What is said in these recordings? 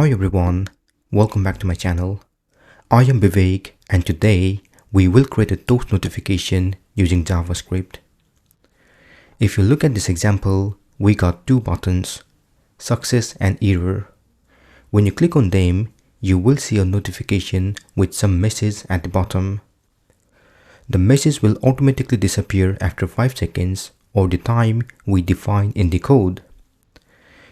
Hi everyone, welcome back to my channel. I am Vivek and today we will create a toast notification using JavaScript. If you look at this example, we got two buttons, success and error. When you click on them, you will see a notification with some message at the bottom. The message will automatically disappear after 5 seconds or the time we define in the code.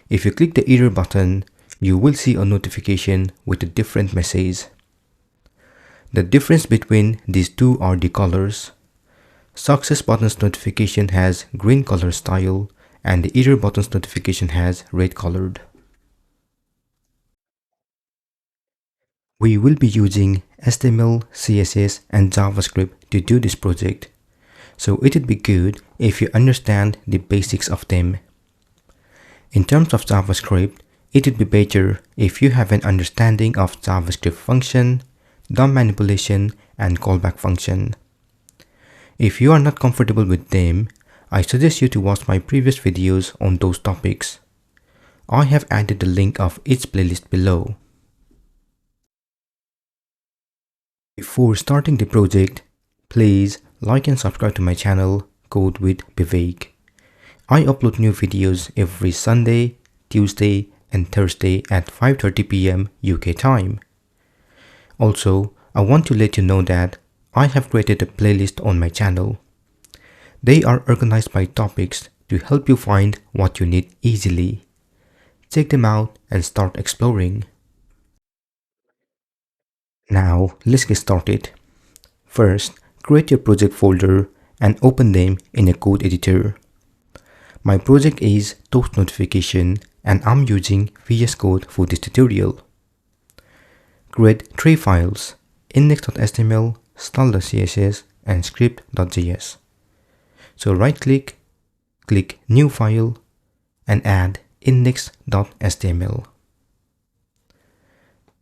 If you click the error button, you will see a notification with a different message. The difference between these two are the colors. Success button's notification has green color style and the error button's notification has red colored. We will be using HTML, CSS and JavaScript to do this project, so it would be good if you understand the basics of them. In terms of JavaScript, it would be better if you have an understanding of JavaScript function, DOM manipulation and callback function. If you are not comfortable with them, I suggest you to watch my previous videos on those topics. I have added the link of each playlist below. Before starting the project, please like and subscribe to my channel Code with Vivek. I upload new videos every Sunday, Tuesday and Thursday at 5:30 p.m. UK time. Also, I want to let you know that I have created a playlist on my channel. They are organized by topics to help you find what you need easily. Check them out and start exploring. Now, let's get started. First, create your project folder and open them in a code editor. My project is Toast Notification and I'm using VS Code for this tutorial. Create three files, index.html, style.css and script.js. So right click New File and add index.html.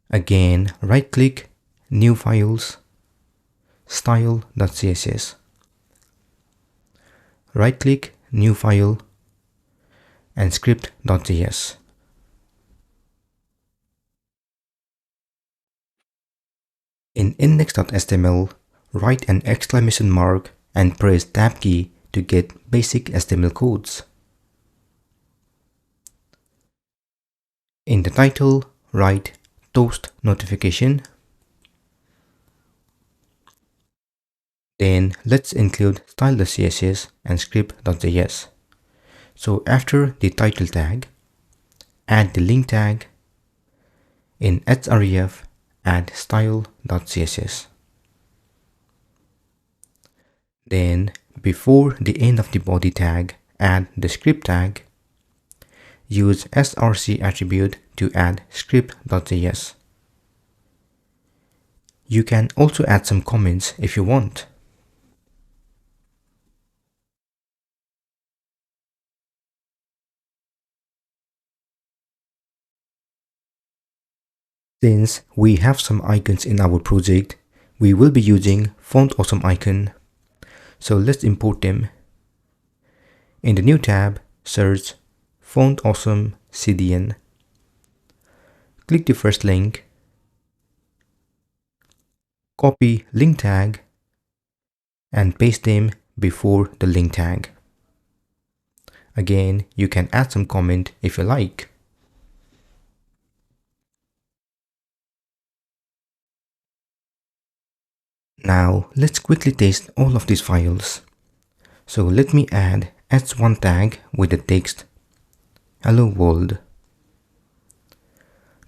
Again right click, New Files, style.css. Right click, New File and script.js. In index.html, write an exclamation mark and press Tab key to get basic HTML codes. In the title, write Toast Notification. Then let's include style.css and script.js. So after the title tag, add the link tag. In href, add style.css. Then before the end of the body tag, add the script tag. Use src attribute to add script.js. You can also add some comments if you want. Since we have some icons in our project, we will be using Font Awesome icon. So let's import them. In the new tab, search Font Awesome CDN. Click the first link. Copy link tag and paste them before the link tag. Again, you can add some comment if you like. Now let's quickly test all of these files. So let me add h1 tag with the text Hello World.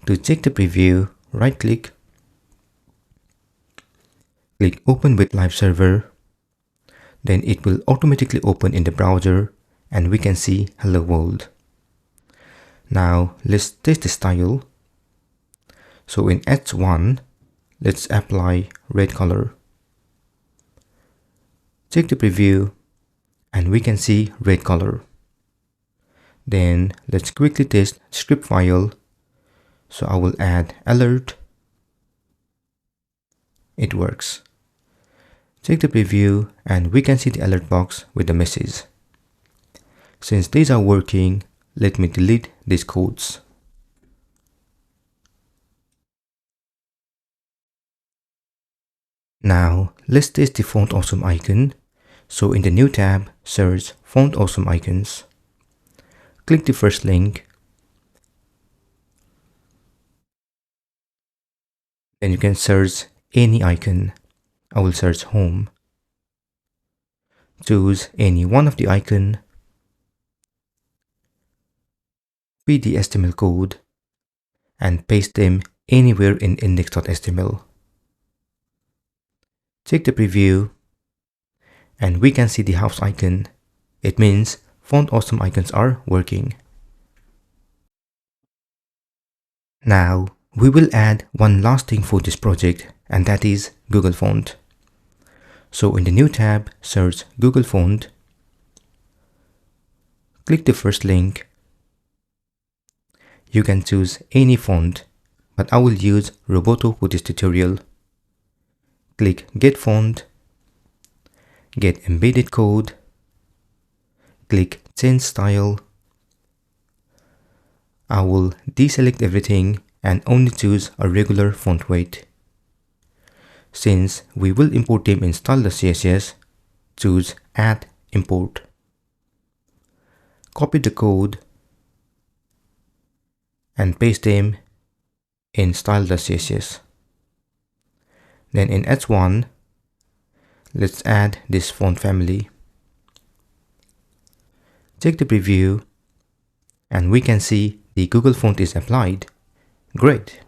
To check the preview, right click, click Open with Live Server. Then it will automatically open in the browser and we can see Hello World. Now let's test the style. So in h1, let's apply red color. Check the preview and we can see red color. Then let's quickly test script file. So I will add alert. It works. Check the preview and we can see the alert box with the message. Since these are working, let me delete these codes. Now let's test the Font Awesome icon. So in the new tab, search Font Awesome icons. Click the first link. Then you can search any icon. I will search Home. Choose any one of the icon. Copy the HTML code and paste them anywhere in index.html. Check the preview and we can see the house icon. It means Font Awesome icons are working. Now we will add one last thing for this project, and that is Google Font. So in the new tab, search Google Font. Click the first link. You can choose any font, but I will use Roboto for this tutorial. Click Get Font. Get Embedded Code. Click Change Style. I will deselect everything and only choose a regular font weight. Since we will import them in style.css, choose Add Import. Copy the code and paste them in style.css. Then in H1, let's add this font family. Check the preview and we can see the Google Font is applied. Great!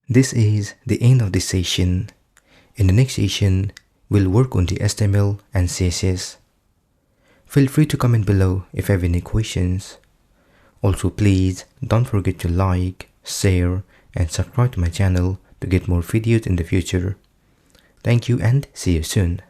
This is the end of this session. In the next session, we'll work on the HTML and CSS. Feel free to comment below if you have any questions. Also, please don't forget to like, share, and subscribe to my channel to get more videos in the future. Thank you and see you soon.